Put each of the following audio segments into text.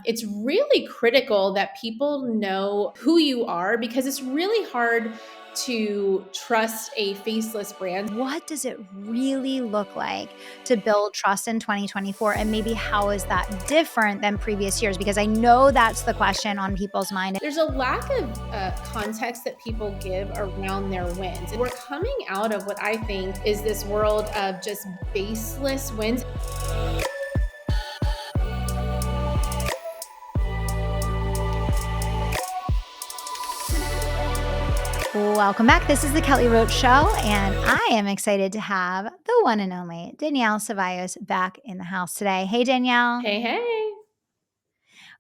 it's really critical that people know who you are, because it's really hard to trust a faceless brand. What does it really look like to build trust in 2024? And maybe how is that different than previous years? Because I know that's the question on people's mind. There's a lack of context that people give around their wins. We're coming out of what I think is this world of just baseless wins. Welcome back. This is the Kelly Roach Show, and I am excited to have the one and only Danielle Cevallos back in the house today. Hey, Danielle. Hey, hey.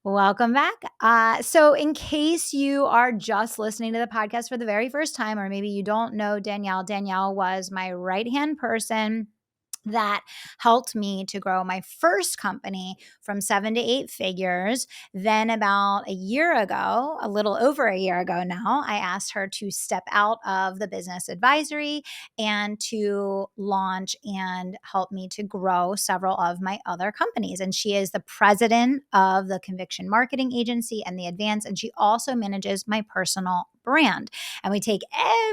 Welcome back. So, in case you are just listening to the podcast for the very first time, or maybe you don't know Danielle, Danielle was my right-hand person that helped me to grow my first company from 7 to 8 figures. Then about a year ago, a little over a year ago now, I asked her to step out of the business advisory and to launch and help me to grow several of my other companies. And she is the president of the Conviction Marketing Agency and the Advance, and she also manages my personal brand. And we take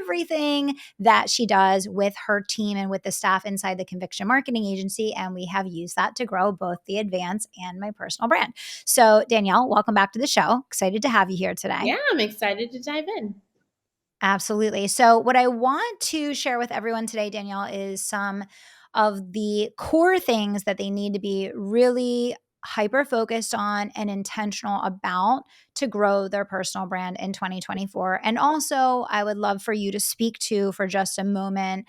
everything that she does with her team and with the staff inside the Conviction Marketing Agency, and we have used that to grow both the Advance and my personal brand. So, Danielle, welcome back to the show. Excited to have you here today. Yeah, I'm excited to dive in. Absolutely. So, what I want to share with everyone today, Danielle, is some of the core things that they need to be really hyper focused on and intentional about to grow their personal brand in 2024. And also, I would love for you to speak to for just a moment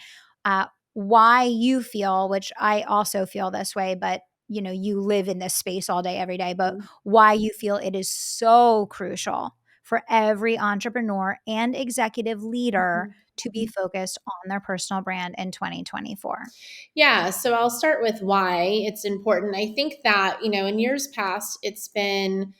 why you feel, which I also feel this way, but you live in this space all day, every day, but why you feel it is so crucial for every entrepreneur and executive leader to be focused on their personal brand in 2024. Yeah, so I'll start with why it's important. I think that, in years past, it's been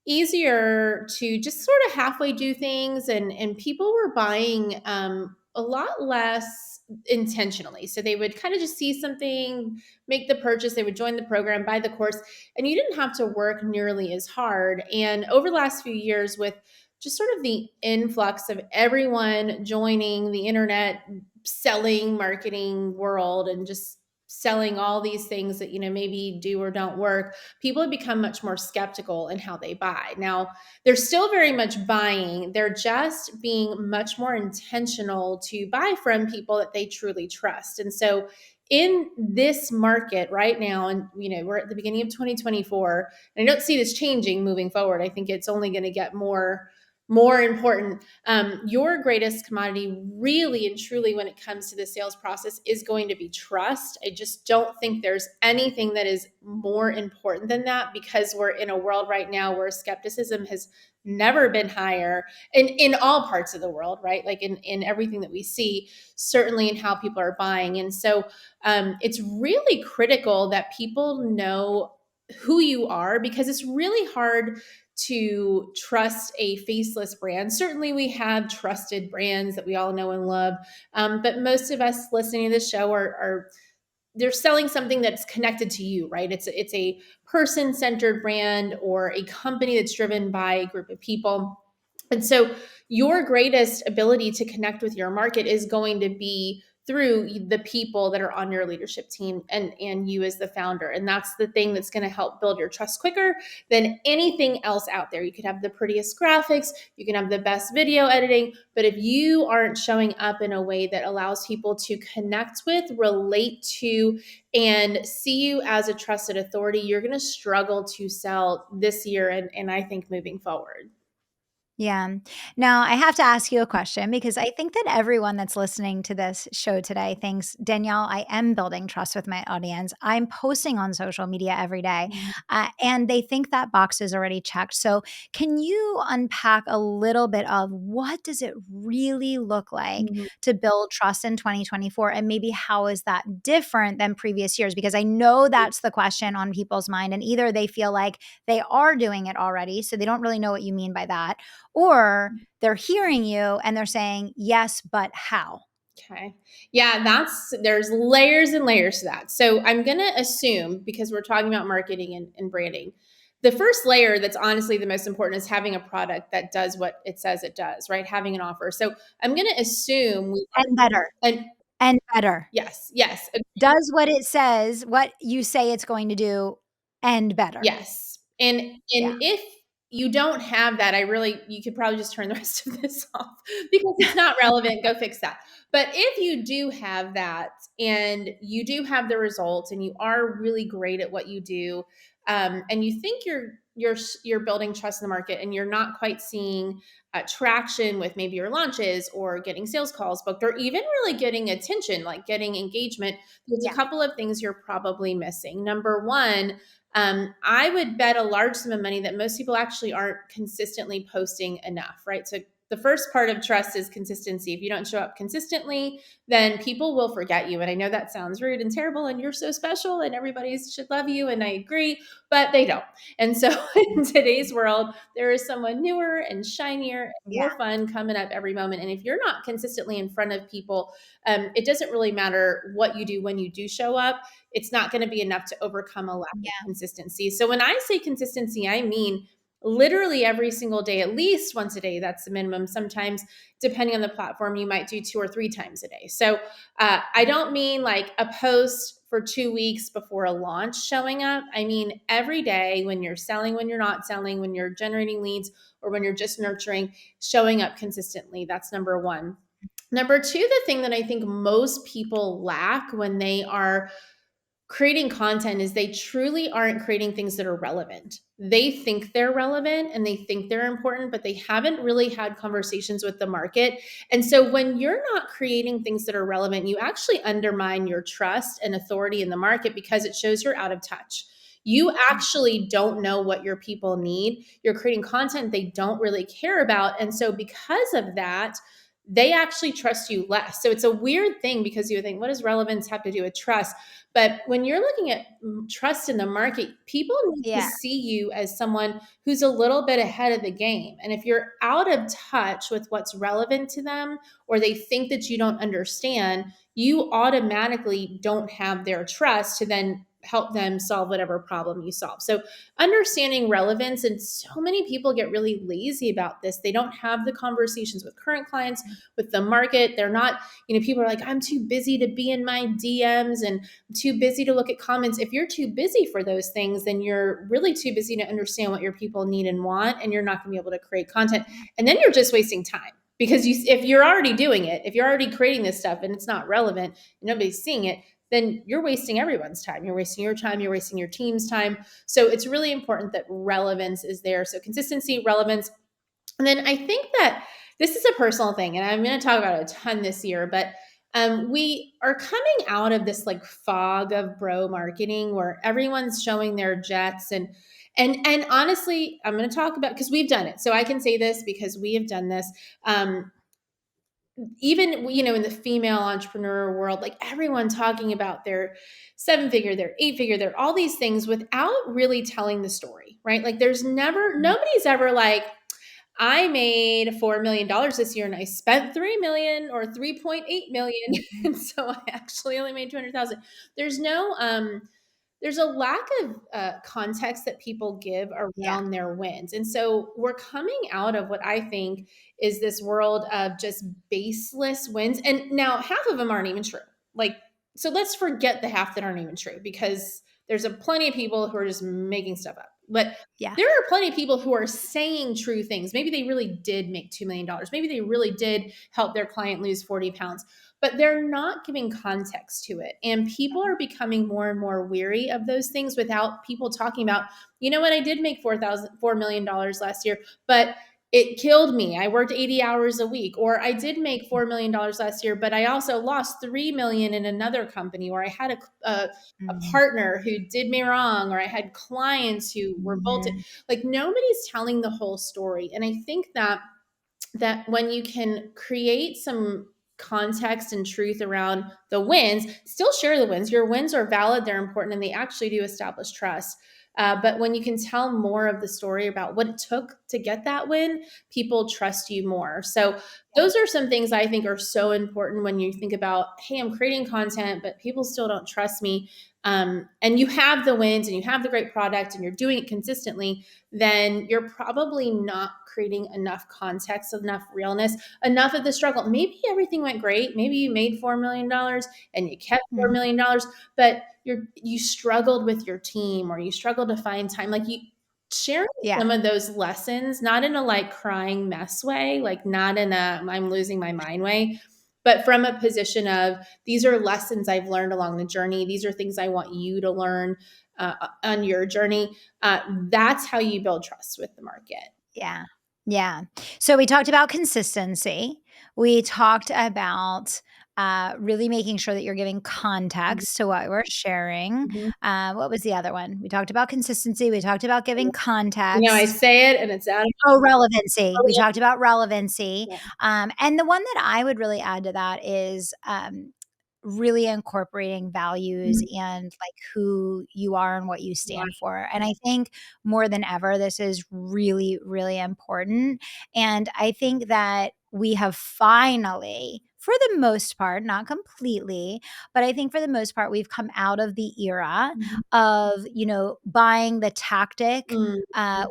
easier to just sort of halfway do things, and people were buying a lot less intentionally. So they would kind of just see something, make the purchase, they would join the program, buy the course, and you didn't have to work nearly as hard. And over the last few years, with just sort of the influx of everyone joining the internet selling marketing world and just selling all these things that maybe do or don't work, people have become much more skeptical in how they buy. Now, they're still very much buying, they're just being much more intentional to buy from people that they truly trust. And so in this market right now, and we're at the beginning of 2024, and I don't see this changing moving forward. I think it's only going to get more important. Your greatest commodity, really and truly, when it comes to the sales process, is going to be trust. I just don't think there's anything that is more important than that, because we're in a world right now where skepticism has never been higher in all parts of the world, right? Like in everything that we see, certainly in how people are buying. And so it's really critical that people know who you are, because it's really hard to trust a faceless brand. Certainly we have trusted brands that we all know and love, but most of us listening to this show are they're selling something that's connected to you, right? It's a person-centered brand or a company that's driven by a group of people. And so your greatest ability to connect with your market is going to be through the people that are on your leadership team and you as the founder. And that's the thing that's going to help build your trust quicker than anything else out there. You could have the prettiest graphics, you can have the best video editing, but if you aren't showing up in a way that allows people to connect with, relate to, and see you as a trusted authority, you're going to struggle to sell this year and I think moving forward. Yeah. Now, I have to ask you a question, because I think that everyone that's listening to this show today thinks, Danielle, I am building trust with my audience. I'm posting on social media every day. And they think that box is already checked. So, can you unpack a little bit of what does it really look like to build trust in 2024? And maybe how is that different than previous years? Because I know that's the question on people's mind. And either they feel like they are doing it already, so they don't really know what you mean by that, or they're hearing you and they're saying, yes, but how? Okay. Yeah, there's layers and layers to that. So I'm going to assume, because we're talking about marketing and branding, the first layer that's honestly the most important is having a product that does what it says it does, right? Having an offer. So I'm going to assume we And better. and And better. yes, yes, Does what it says, what you say it's going to do, and better. yes. And Yeah. if you don't have that, you could probably just turn the rest of this off because it's not relevant. Go fix that. But if you do have that and you do have the results and you are really great at what you do, and you think you're building trust in the market and you're not quite seeing traction with maybe your launches or getting sales calls booked or even really getting attention, like getting engagement, there's a Yeah. couple of things you're probably missing. Number one, I would bet a large sum of money that most people actually aren't consistently posting enough, right? So the first part of trust is consistency. If you don't show up consistently, then people will forget you. And I know that sounds rude and terrible, and you're so special, and everybody should love you. And I agree, but they don't. And so in today's world, there is someone newer and shinier and Yeah. more fun coming up every moment. And if you're not consistently in front of people, it doesn't really matter what you do when you do show up. It's not going to be enough to overcome a lack of consistency. So when I say consistency, I mean literally every single day, at least once a day. That's the minimum. Sometimes, depending on the platform, you might do 2 or 3 times a day. So I don't mean like a post for 2 weeks before a launch showing up. I mean every day when you're selling, when you're not selling, when you're generating leads, or when you're just nurturing, showing up consistently. That's number one. Number two, the thing that I think most people lack when they are creating content is they truly aren't creating things that are relevant. They think they're relevant and they think they're important, but they haven't really had conversations with the market. And so when you're not creating things that are relevant, you actually undermine your trust and authority in the market because it shows you're out of touch. You actually don't know what your people need. You're creating content they don't really care about. And so because of that, they actually trust you less. So it's a weird thing because you think, what does relevance have to do with trust? But when you're looking at trust in the market, people need to Yeah. see you as someone who's a little bit ahead of the game. And if you're out of touch with what's relevant to them, or they think that you don't understand, you automatically don't have their trust to then help them solve whatever problem you solve. So understanding relevance, and so many people get really lazy about this. They don't have the conversations with current clients, with the market. They're not, people are like, I'm too busy to be in my DMs and I'm too busy to look at comments. If you're too busy for those things, then you're really too busy to understand what your people need and want, and you're not going to be able to create content. And then you're just wasting time. Because if you're already doing it, if you're already creating this stuff and it's not relevant, and nobody's seeing it, then you're wasting everyone's time. You're wasting your time. You're wasting your team's time. So it's really important that relevance is there. So consistency, relevance. And then I think that this is a personal thing, and I'm going to talk about it a ton this year, but we are coming out of this like fog of bro marketing where everyone's showing their jets and honestly, I'm going to talk about, because we've done it. So I can say this because we have done this. Even in the female entrepreneur world, like everyone talking about their 7-figure, their 8-figure, their all these things without really telling the story, right? Like nobody's ever like, I made $4 million this year and I spent 3 million or 3.8 million. And so I actually only made 200,000. There's a lack of context that people give Yeah. around their wins. And so we're coming out of what I think is this world of just baseless wins. And now half of them aren't even true. Like, so let's forget the half that aren't even true, because there's plenty of people who are just making stuff up. But Yeah. there are plenty of people who are saying true things. Maybe they really did make $2 million. Maybe they really did help their client lose 40 pounds, but they're not giving context to it. And people are becoming more and more weary of those things without people talking about, you know what, I did make $4 million last year, but it killed me. I worked 80 hours a week. Or I did make $4 million last year, but I also lost 3 million in another company, or I had a partner who did me wrong, or I had clients who revolted. Like nobody's telling the whole story. And I think that when you can create some context and truth around the wins, still share the wins. Your wins are valid, they're important, and they actually do establish trust. But when you can tell more of the story about what it took to get that win, people trust you more. So those are some things I think are so important when you think about, hey, I'm creating content, but people still don't trust me. and you have the wins and you have the great product and you're doing it consistently, then you're probably not creating enough context, enough realness, enough of the struggle. Maybe everything went great. Maybe you made $4 million and you kept $4 million, but you struggled with your team, or you struggled to find time. Like, you sharing Yeah. some of those lessons, not in a like crying mess way, like not in a I'm losing my mind way, but from a position of, these are lessons I've learned along the journey. These are things I want you to learn on your journey. That's how you build trust with the market. Yeah. Yeah. So we talked about consistency. We talked about really making sure that you're giving context to what we're sharing. Mhm. What was the other one? We talked about consistency. We talked about giving I context. say it and it's out of Oh, relevancy. We talked about relevancy. yeah. And the one that I would really add to that is really incorporating values Mhm. and like who you are and what you Right. stand for. And I think more than ever, this is really, really important. And I think that we have finally, for the most part, not completely, but I think for the most part, we've come out of the era Mhm. of, buying the tactic Mhm.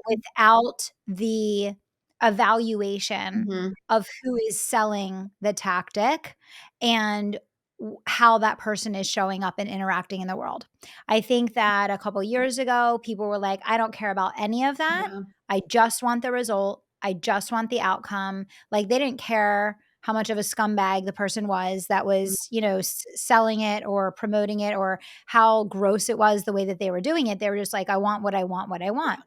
without the evaluation Mhm. of who is selling the tactic and how that person is showing up and interacting in the world. I think that a couple years ago, people were like, I don't care about any of that. Yeah. I just want the result. I just want the outcome. Like, they didn't care how much of a scumbag the person was that Mhm. was, selling it or promoting it, or how gross it was the way that they were doing it. They were just like, I want what I want, what I want.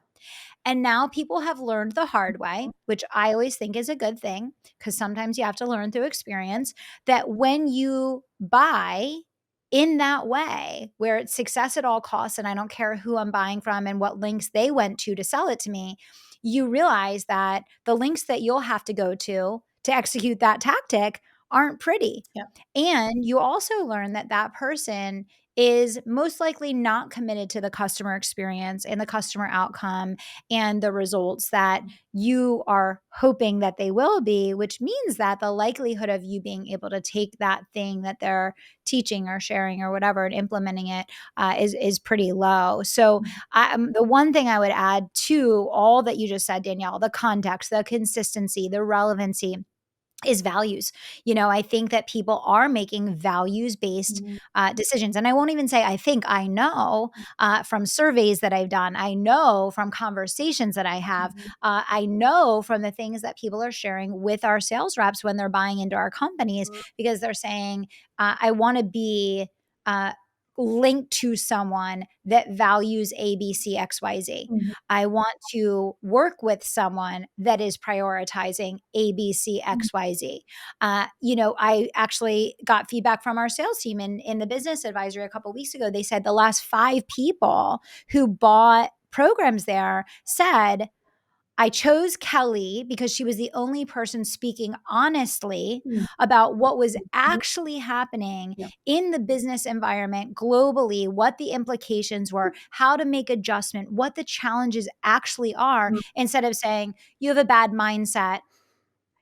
And now people have learned the hard way, which I always think is a good thing, because sometimes you have to learn through experience, that when you buy in that way, where it's success at all costs, and I don't care who I'm buying from and what links they went to sell it to me, you realize that the links that you'll have to go to execute that tactic aren't pretty. Yeah. And you also learn that that person is most likely not committed to the customer experience and the customer outcome and the results that you are hoping that they will be, which means that the likelihood of you being able to take that thing that they're teaching or sharing or whatever and implementing it is pretty low. So the one thing I would add to all that you just said, Danielle, the context, the consistency, the relevancy, is values. I think that people are making values based Mhm. decisions. And I won't even say I think, I know from surveys that I've done, I know from conversations that I have, Mhm. I know from the things that people are sharing with our sales reps when they're buying into our companies, because they're saying, I want to be. Linked to someone that values A, B, C, X, Y, Z. Mhm. I want to work with someone that is prioritizing A, B, C, X, Y, Z. I actually got feedback from our sales team in the business advisory a couple of weeks ago. They said the last 5 people who bought programs there said, I chose Kelly because she was the only person speaking honestly Mhm. about what was actually happening Yeah. in the business environment globally, what the implications were, how to make adjustment, what the challenges actually are, Mhm. instead of saying, you have a bad mindset.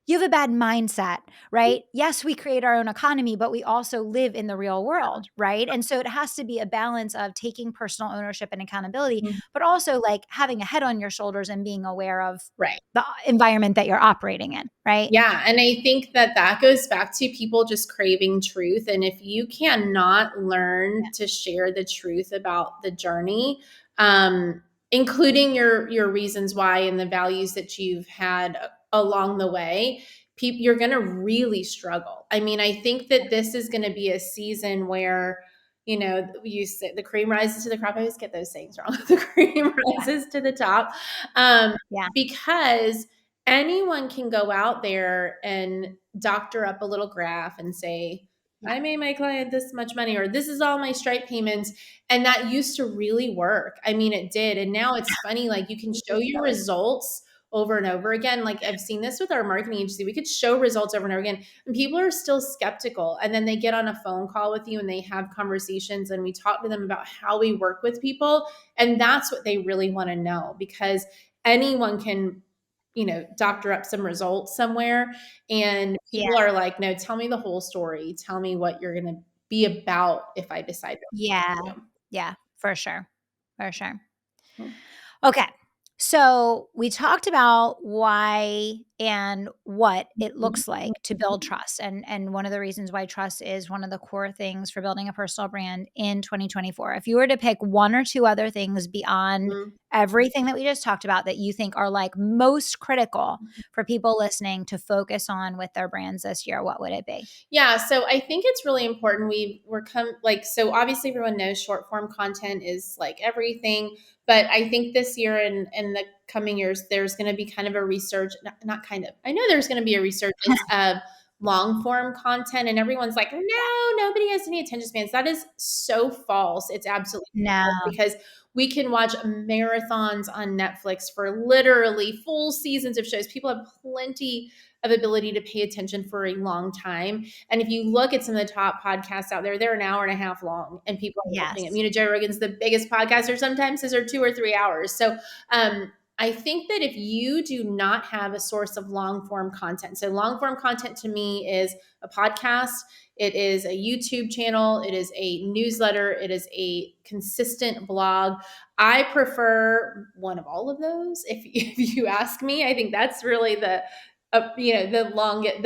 You have a bad mindset, right? Yes, we create our own economy, but we also live in the real world, right? And so it has to be a balance of taking personal ownership and accountability, Mhm. but also like having a head on your shoulders and being aware of Right. the environment that you're operating in, right? Yeah, and I think that goes back to people just craving truth, and if you cannot learn to share the truth about the journey, including your reasons why and the values that you've had along the way, you're gonna really struggle. I mean, I think that this is gonna be a season where, you say the cream rises to the crop. I always get those sayings wrong. The cream Yeah. rises to the top, um, Yeah. because anyone can go out there and doctor up a little graph and say, Yeah. I made my client this much money, or this is all my Stripe payments. And that used to really work. I mean, it did. And now it's funny, like you can show your results over and over again. Like I've seen this with our marketing agency. We could show results over and over again, and people are still skeptical. And then they get on a phone call with you and they have conversations, and we talk to them about how we work with people. And that's what they really want to know, because anyone can doctor up some results somewhere. And Yeah. people are like, no, tell me the whole story. Tell me what you're going to be about if I decide to Yeah. work with you. Yeah, for sure. For sure. Mm. Okay. So we talked about why and what it looks like to build trust. And one of the reasons why trust is one of the core things for building a personal brand in 2024. If you were to pick one or two other things beyond Mhm. everything that we just talked about that you think are like most critical for people listening to focus on with their brands this year, what would it be? Yeah, so I think it's really important. We're come like so obviously everyone knows short form content is like everything, but I think this year and the coming years there's going to be kind of a resurge, not kind of. I know there's going to be a resurgence of long form content, and everyone's like, "No, nobody has any attention spans." That is so false. It's absolutely No. false because we can watch marathons on Netflix for literally full seasons of shows. People have plenty of ability to pay attention for a long time. And if you look at some of the top podcasts out there, they're an hour and a half long and people are listening. Yes. You know, Joe Rogan's the biggest podcaster. Sometimes his are 2 or 3 hours. So I think that if you do not have a source of long form content, so long form content to me is a podcast, it is a YouTube channel, it is a newsletter, it is a consistent blog. I prefer one of all of those. If you ask me, I think that's really the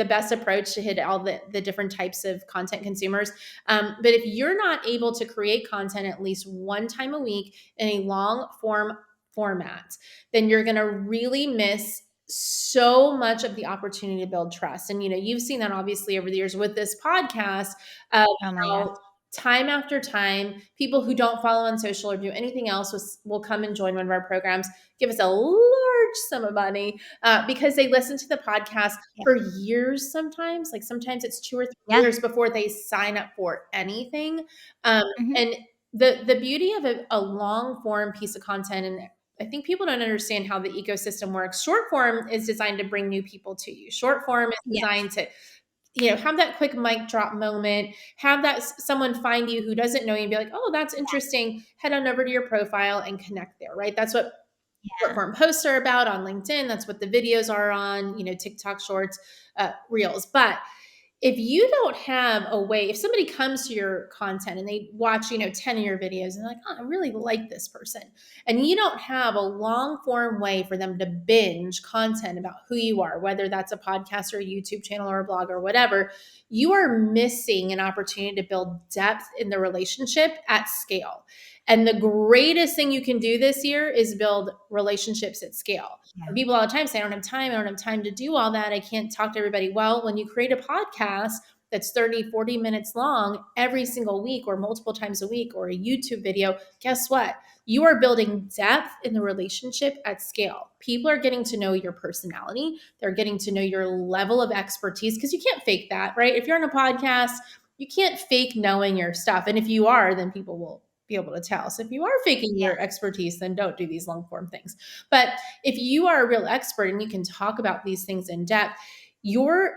best approach to hit all the different types of content consumers. But if you're not able to create content at least one time a week in a long form format, then you're going to really miss so much of the opportunity to build trust. And you've seen that obviously over the years with this podcast, of Oh my how God. time after time people who don't follow on social or do anything else will come and join one of our programs, give us a large sum of money, because they listen to the podcast Yeah. for years sometimes. Like sometimes it's 2 or 3 Yeah. years before they sign up for anything. Mhm. And the beauty of a long form piece of content, and I think people don't understand how the ecosystem works. Short form is designed to bring new people to you. Short form is Yes. designed to have that quick mic drop moment, have that someone find you who doesn't know you and be like, oh, that's interesting. Head on over to your profile and connect there, right? That's what short Yeah. form posts are about on LinkedIn. That's what the videos are on, TikTok shorts, reels. But if you don't have a way, if somebody comes to your content and they watch, 10 of your videos and they're like, oh, I really like this person. And you don't have a long form way for them to binge content about who you are, whether that's a podcast or a YouTube channel or a blog or whatever, you are missing an opportunity to build depth in the relationship at scale. And the greatest thing you can do this year is build relationships at scale. Yeah. And people all the time say, I don't have time. I don't have time to do all that. I can't talk to everybody. Well, when you create a podcast that's 30, 40 minutes long every single week or multiple times a week, or a YouTube video, guess what? You are building depth in the relationship at scale. People are getting to know your personality. They're getting to know your level of expertise, because you can't fake that, right? If you're on a podcast, you can't fake knowing your stuff. And if you are, then people will be able to tell. So if you are faking Yeah. your expertise, then don't do these long form things. But if you are a real expert and you can talk about these things in depth, you're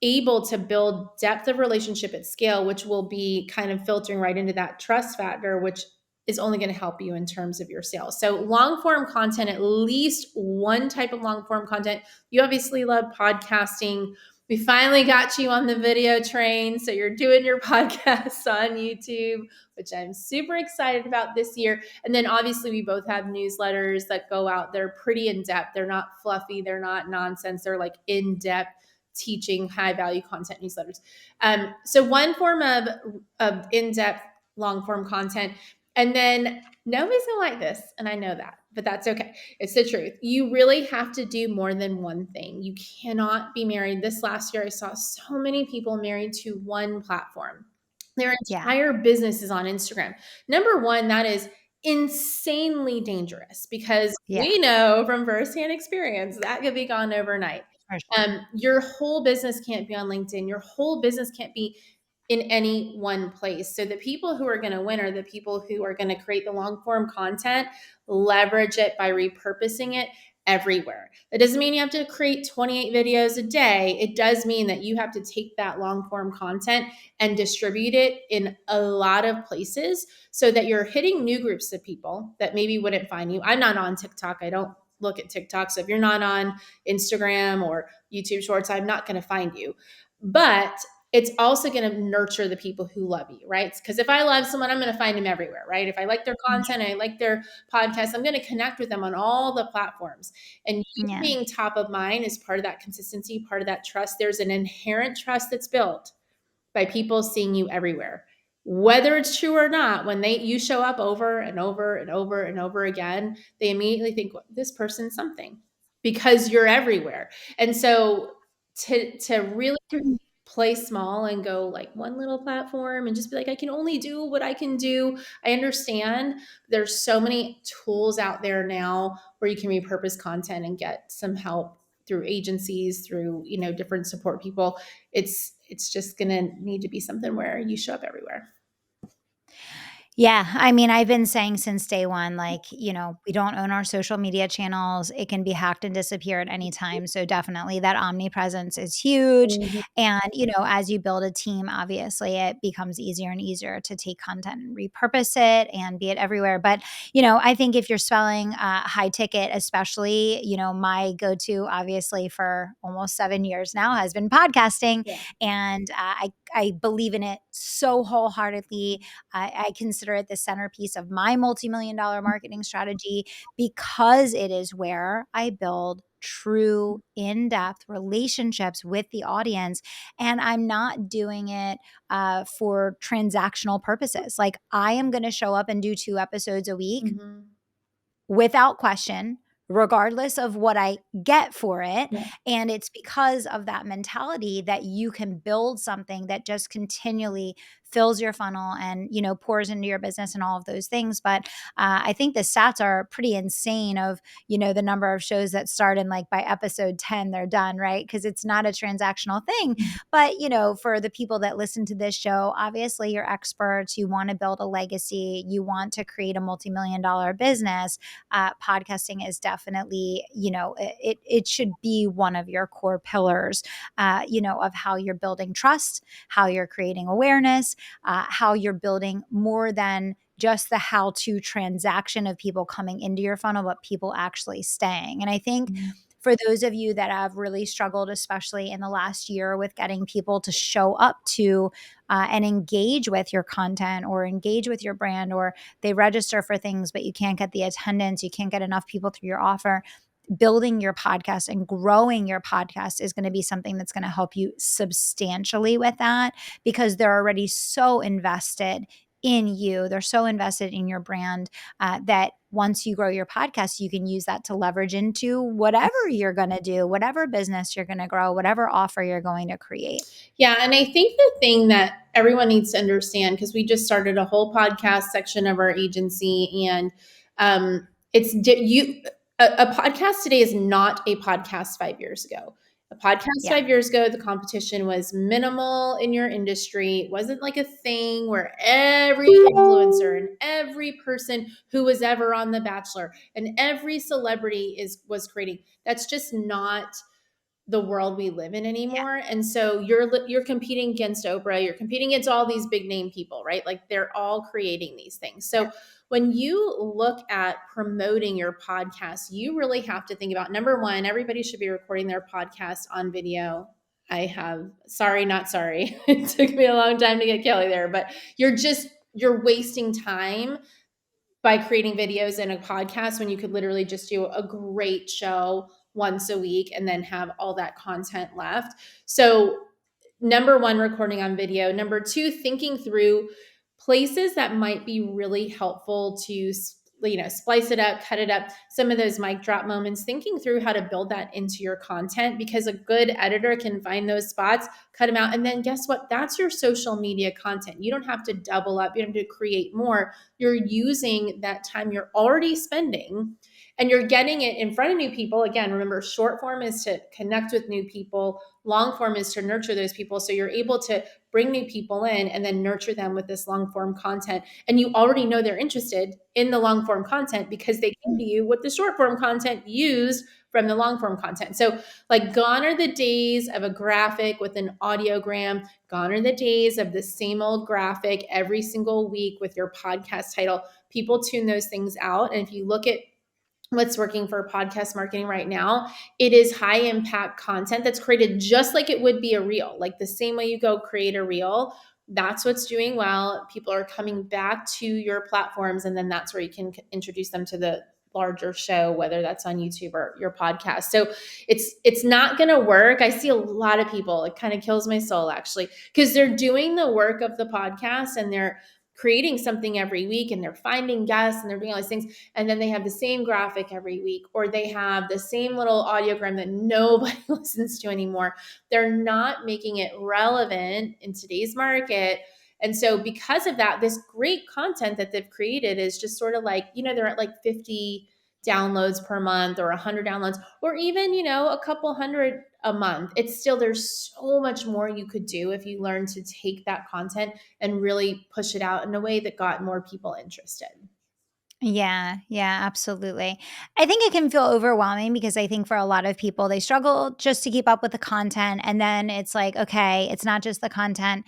able to build depth of relationship at scale, which will be kind of filtering right into that trust factor, which is only going to help you in terms of your sales. So long form content, at least one type of long form content. You obviously love podcasting. We finally got you on the video train. So you're doing your podcasts on YouTube, which I'm super excited about this year. And then obviously we both have newsletters that go out. They're pretty in depth. They're not fluffy. They're not nonsense. They're like in depth teaching, high value content newsletters. So one form of in depth long form content. And then nobody's gonna like this, and I know that, but that's okay. It's the truth. You really have to do more than one thing. You cannot be married. This last year, I saw so many people married to one platform. Their Yeah. entire business is on Instagram. Number one, that is insanely dangerous, because Yeah. we know from firsthand experience that could be gone overnight. For sure. Your whole business can't be on LinkedIn. Your whole business can't be in any one place. So the people who are going to win are the people who are going to create the long form content, leverage it by repurposing it everywhere. That doesn't mean you have to create 28 videos a day. It does mean that you have to take that long form content and distribute it in a lot of places so that you're hitting new groups of people that maybe wouldn't find you. I'm not on TikTok. I don't look at TikTok. So if you're not on Instagram or YouTube Shorts, I'm not going to find you. But it's also going to nurture the people who love you, right? Because if I love someone, I'm going to find them everywhere, right? If I like their content, I like their podcast, I'm going to connect with them on all the platforms. And you Yeah. being top of mind is part of that consistency, part of that trust. There's an inherent trust that's built by people seeing you everywhere. Whether it's true or not, when you show up over and over and over and over again, they immediately think, well, this person's something, because you're everywhere. And so to really play small and go like one little platform and just be like, I can only do what I can do. I understand there's so many tools out there now where you can repurpose content and get some help through agencies, through, different support people. It's just going to need to be something where you show up everywhere. Yeah, I mean, I've been saying since day one, like, we don't own our social media channels. It can be hacked and disappear at any time. So definitely that omnipresence is huge. Mhm. And, as you build a team, obviously it becomes easier and easier to take content and repurpose it and be it everywhere. But, I think if you're selling high ticket, especially, my go-to obviously for almost 7 years now has been podcasting. Yeah. And I believe in it so wholeheartedly. I consider it the centerpiece of my multi-million dollar marketing strategy because it is where I build true in-depth relationships with the audience. And I'm not doing it for transactional purposes. Like, I am going to show up and do 2 episodes a week Mhm. without question, regardless of what I get for it. Yeah. And it's because of that mentality that you can build something that just continually fills your funnel and, pours into your business and all of those things. But I think the stats are pretty insane of, the number of shows that start and like by episode 10, they're done, right? Because it's not a transactional thing. But, for the people that listen to this show, obviously you're experts, you want to build a legacy, you want to create a multi-million dollar business. Podcasting is definitely, it should be one of your core pillars, of how you're building trust, how you're creating awareness, how you're building more than just the how to transaction of people coming into your funnel, but people actually staying. And I think for those of you that have really struggled, especially in the last year, with getting people to show up to and engage with your content or engage with your brand, or they register for things, but you can't get the attendance, you can't get enough people through your offer, building your podcast and growing your podcast is going to be something that's going to help you substantially with that, because they're already so invested in you. They're so invested in your brand that once you grow your podcast, you can use that to leverage into whatever you're going to do, whatever business you're going to grow, whatever offer you're going to create. Yeah, and I think the thing that everyone needs to understand, because we just started a whole podcast section of our agency, and it's you. A podcast today is not a podcast 5 years ago. A podcast Yeah. 5 years ago, the competition was minimal in your industry. It wasn't like a thing where every influencer and every person who was ever on The Bachelor and every celebrity was creating. That's just not the world we live in anymore. And so you're competing against Oprah, you're competing against all these big name people, right? Like, they're all creating these things. So when you look at promoting your podcast, you really have to think about, number one, everybody should be recording their podcast on video. Sorry, not sorry. It took me a long time to get Kelly there, but you're wasting time by creating videos and a podcast when you could literally just do a great show once a week and then have all that content left. So, number one, recording on video. Number two, thinking through places that might be really helpful to splice it up, cut it up, some of those mic drop moments, thinking through how to build that into your content, because a good editor can find those spots, cut them out, and then guess what? That's your social media content. You don't have to double up, you don't have to create more. You're using that time you're already spending and you're getting it in front of new people. Again, remember, short form is to connect with new people, long form is to nurture those people. So you're able to bring new people in and then nurture them with this long form content. And you already know they're interested in the long form content because they came to you with the short form content used from the long form content. So, like, gone are the days of a graphic with an audiogram. Gone are the days of the same old graphic every single week with your podcast title. People tune those things out. And if you look at what's working for podcast marketing right now. It is high impact content that's created just like it would be a reel, like the same way you go create a reel. That's what's doing well. People are coming back to your platforms, and then that's where you can introduce them to the larger show, whether that's on YouTube or your podcast. So it's not going to work. I see a lot of people, it kind of kills my soul actually, because they're doing the work of the podcast and they're creating something every week and they're finding guests and they're doing all these things, and then they have the same graphic every week, or they have the same little audiogram that nobody listens to anymore. They're not making it relevant in today's market. And so because of that, this great content that they've created is just sort of like, they're at like 50 downloads per month or 100 downloads, or even, a couple hundred a month. It's still, there's so much more you could do if you learn to take that content and really push it out in a way that got more people interested. Yeah, yeah, absolutely. I think it can feel overwhelming because I think for a lot of people, they struggle just to keep up with the content. And then it's like, okay, it's not just the content,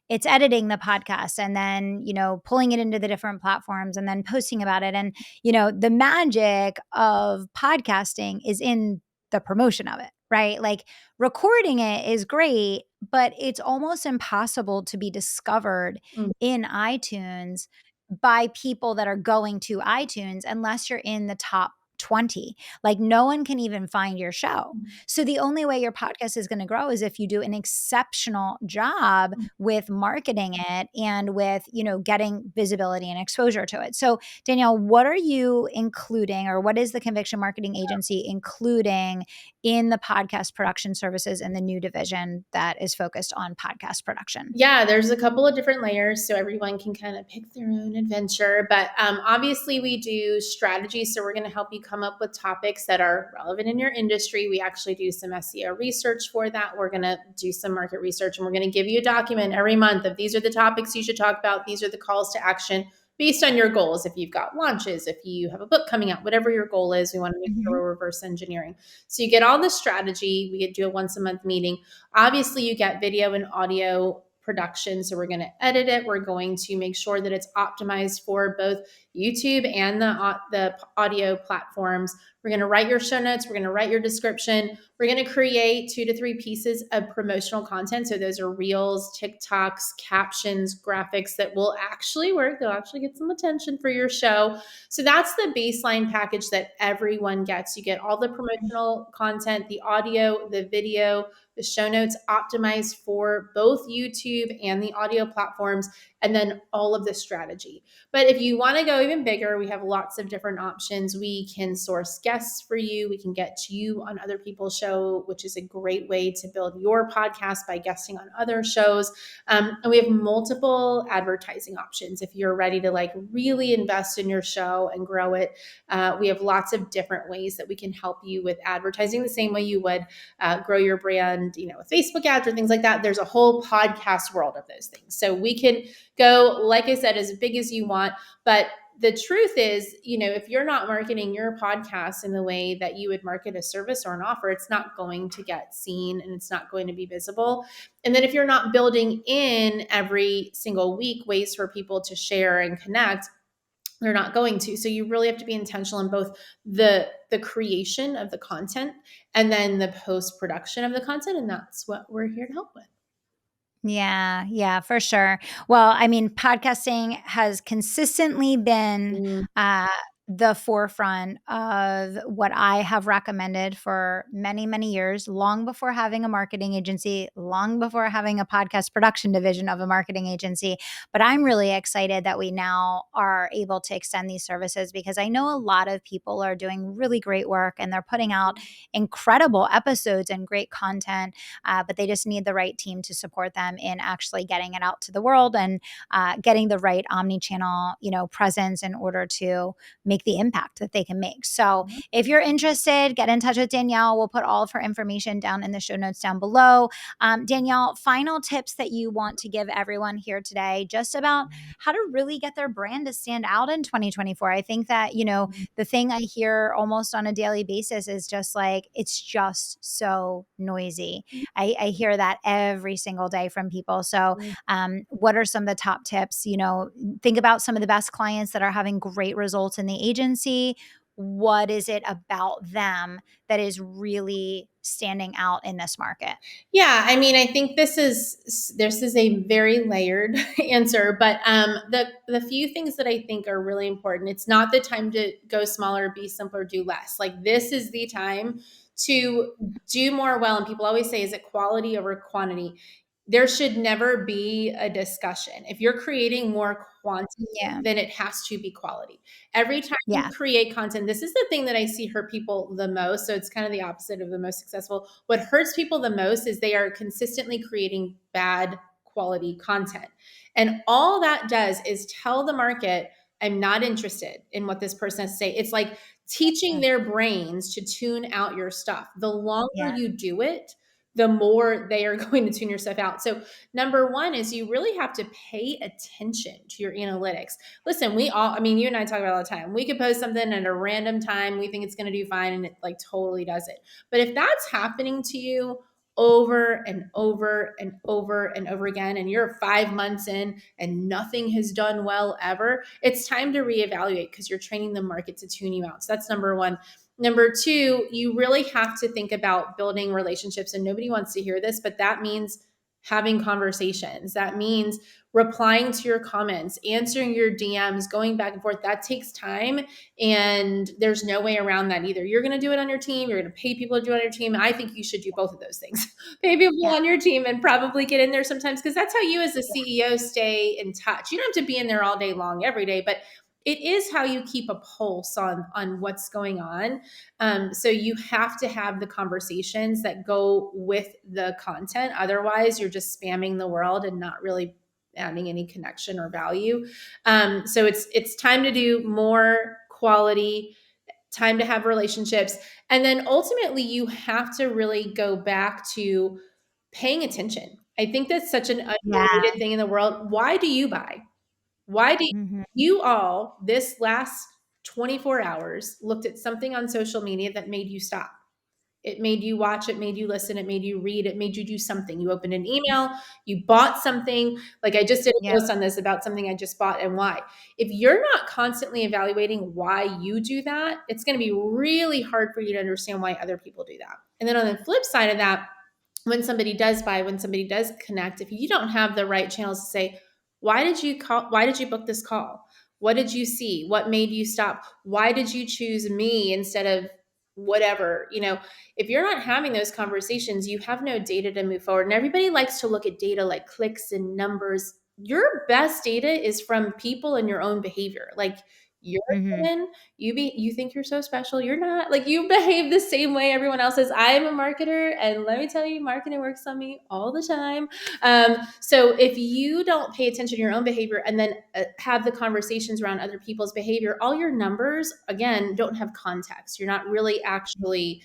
it's editing the podcast and then, pulling it into the different platforms and then posting about it. And, the magic of podcasting is in the promotion of it, right? Like recording it is great, but it's almost impossible to be discovered Mm. in iTunes by people that are going to iTunes unless you're in the top 20. Like no one can even find your show. So the only way your podcast is going to grow is if you do an exceptional job with marketing it and with, getting visibility and exposure to it. So Danielle, what are you including, or what is the Conviction Marketing Agency including in the podcast production services and the new division that is focused on podcast production? Yeah, there's a couple of different layers, so everyone can kind of pick their own adventure. But obviously, we do strategy. So we're going to help you come up with topics that are relevant in your industry. We actually do some SEO research for that. We're going to do some market research, and we're going to give you a document every month of these are the topics you should talk about. These are the calls to action based on your goals. If you've got launches, if you have a book coming out, whatever your goal is, we want to make sure Mhm. we're reverse engineering. So you get all the strategy. We do a once a month meeting. Obviously, you get video and audio production. So we're going to edit it. We're going to make sure that it's optimized for both YouTube and the audio platforms. We're going to write your show notes. We're going to write your description. We're going to create 2 to 3 pieces of promotional content. So those are reels, TikToks, captions, graphics that will actually work. They'll actually get some attention for your show. So that's the baseline package that everyone gets. You get all the promotional content, the audio, the video, the show notes optimized for both YouTube and the audio platforms, and then all of the strategy. But if you want to go even bigger, we have lots of different options. We can source guests for you. We can get you on other people's show, which is a great way to build your podcast by guesting on other shows. And we have multiple advertising options. If you're ready to like really invest in your show and grow it, we have lots of different ways that we can help you with advertising the same way you would grow your brand, with Facebook ads or things like that. There's a whole podcast world of those things. So we can go, like I said, as big as you want. But the truth is, if you're not marketing your podcast in the way that you would market a service or an offer, it's not going to get seen and it's not going to be visible. And then if you're not building in every single week ways for people to share and connect, they're not going to. So you really have to be intentional in both the creation of the content and then the post production of the content, and that's what we're here to help with. Yeah, yeah, for sure. Well, I mean, podcasting has consistently been Mm. the forefront of what I have recommended for many, many years, long before having a marketing agency, long before having a podcast production division of a marketing agency. But I'm really excited that we now are able to extend these services because I know a lot of people are doing really great work and they're putting out incredible episodes and great content, but they just need the right team to support them in actually getting it out to the world and getting the right omni-channel, presence in order to make the impact that they can make. So if you're interested, get in touch with Danielle. We'll put all of her information down in the show notes down below. Danielle, final tips that you want to give everyone here today, just about how to really get their brand to stand out in 2024. I think that, the thing I hear almost on a daily basis is just like, it's just so noisy. I hear that every single day from people. So what are some of the top tips? Think about some of the best clients that are having great results in the agency. what is it about them that is really standing out in this market? Yeah, I mean, I think this is a very layered answer, but the few things that I think are really important. It's not the time to go smaller, be simpler, do less. Like this is the time to do more well. And people always say, "Is it quality over quantity?" There should never be a discussion. If you're creating more quantity, Yeah. then it has to be quality. Every time you Yeah. create content, this is the thing that I see hurt people the most. So it's kind of the opposite of the most successful. What hurts people the most is they are consistently creating bad quality content. And all that does is tell the market, I'm not interested in what this person has to say. It's like teaching their brains to tune out your stuff. The longer Yeah. you do it, the more they are going to tune your stuff out. So, number one is you really have to pay attention to your analytics. Listen, we all, I mean, you and I talk about it all the time. We could post something at a random time. We think it's going to do fine and it like totally does it. But if that's happening to you over and over and over and over again, and you're 5 months in and nothing has done well ever, it's time to reevaluate because you're training the market to tune you out. So that's number one. Number two, you really have to think about building relationships. And nobody wants to hear this, but that means having conversations. That means replying to your comments, answering your DMs, going back and forth. That takes time. And there's no way around that either. You're going to do it on your team. You're going to pay people to do it on your team. I think you should do both of those things. Pay people Yeah. on your team and probably get in there sometimes because that's how you as a CEO stay in touch. You don't have to be in there all day long every day, but it is how you keep a pulse on what's going on. So you have to have the conversations that go with the content. Otherwise, you're just spamming the world and not really adding any connection or value. So it's time to do more quality, time to have relationships, and then ultimately you have to really go back to paying attention. I think that's such an Yeah. underrated thing in the world. Why do you buy? Why do Mhm. you all this last 24 hours looked at something on social media that made you stop? It made you watch, it made you listen, it made you read, it made you do something. You opened an email, you bought something. Like I just did a Yeah. post on this about something I just bought and why. If you're not constantly evaluating why you do that, it's going to be really hard for you to understand why other people do that. And then on the flip side of that, when somebody does buy, when somebody does connect, if you don't have the right channels to say, why did you call? Why did you book this call? What did you see? What made you stop? Why did you choose me instead of whatever? If you're not having those conversations, you have no data to move forward. And everybody likes to look at data like clicks and numbers. Your best data is from people and your own behavior. Like you're Mhm. in, you think you're so special. You're not. Like you behave the same way everyone else is. I am a marketer, and let me tell you, marketing works on me all the time. So if you don't pay attention to your own behavior and then have the conversations around other people's behavior, all your numbers again don't have context. You're not really actually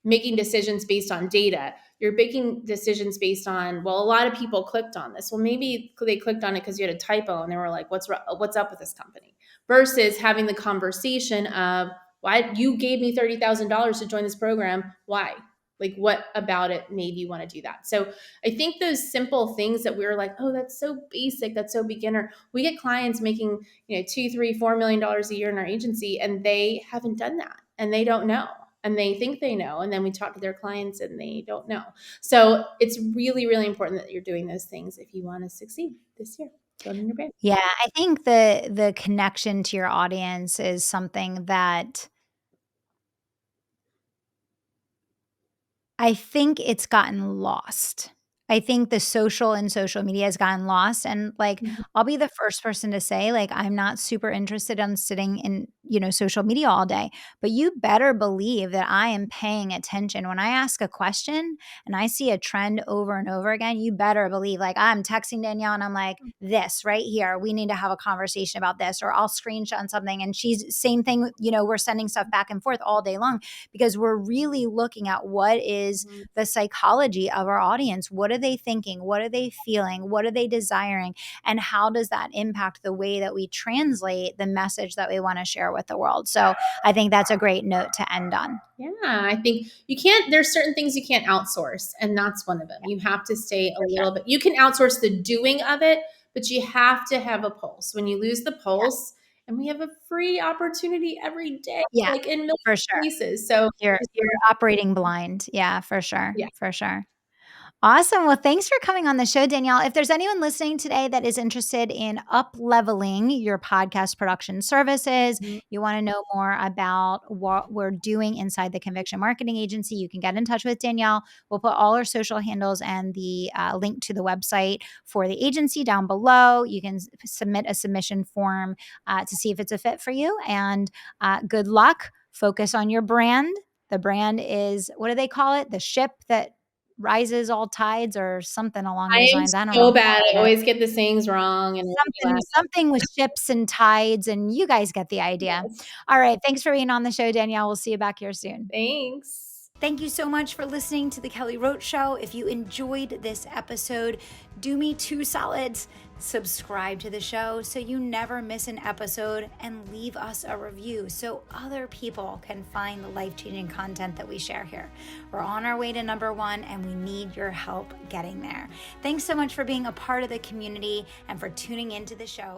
making decisions based on data. You're making decisions based on, well, a lot of people clicked on this. Well, maybe they clicked on it because you had a typo and they were like, what's up with this company? Versus having the conversation of, why you gave me $30,000 to join this program. Why? Like, what about it made you want to do that? So I think those simple things that we were like, oh, that's so basic, that's so beginner. We get clients making, $2, $3, $4 million a year in our agency, and they haven't done that and they don't know and they think they know. And then we talk to their clients and they don't know. So it's really, really important that you're doing those things if you want to succeed this year, building your brand. Yeah, I think the connection to your audience is something that I think it's gotten lost. I think the social and social media has gotten lost, and, like, Mhm. I'll be the first person to say, like, I'm not super interested in sitting in, social media all day, but you better believe that I am paying attention. When I ask a question and I see a trend over and over again, you better believe, like, I'm texting Danielle and I'm like, "This right here, we need to have a conversation about this," or I'll screenshot something and she's same thing, we're sending stuff back and forth all day long because we're really looking at what is Mhm. the psychology of our audience. What are they thinking? What are they feeling? What are they desiring? And how does that impact the way that we translate the message that we want to share with the world? So I think that's a great note to end on. Yeah, I think there's certain things you can't outsource, and that's one of them. You have to stay a For sure. little bit. You can outsource the doing of it, but you have to have a pulse. When you lose the Yeah. pulse, and we have a free opportunity every day, Yeah, like in million for sure. places. So You're operating blind. Yeah, for sure, yeah. for sure. Awesome. Well, thanks for coming on the show, Danielle. If there's anyone listening today that is interested in up-leveling your podcast production services, Mhm. you want to know more about what we're doing inside the Conviction Marketing Agency, you can get in touch with Danielle. We'll put all our social handles and the link to the website for the agency down below. You can submit a submission form to see if it's a fit for you. And good luck. Focus on your brand. The brand is, what do they call it? The ship that rises all tides or something along I those am lines. I don't know so how bad. I it is. always get the sayings wrong and Something with ships and tides, and you guys get the idea. yes. All right. Thanks for being on the show, Danielle. We'll see you back here soon. Thanks. Thank you so much for listening to the Kelly Roach Show. If you enjoyed this episode, do me 2 solids. Subscribe to the show so you never miss an episode, and leave us a review so other people can find the life-changing content that we share here. We're on our way to #1, and we need your help getting there. Thanks so much for being a part of the community and for tuning into the show.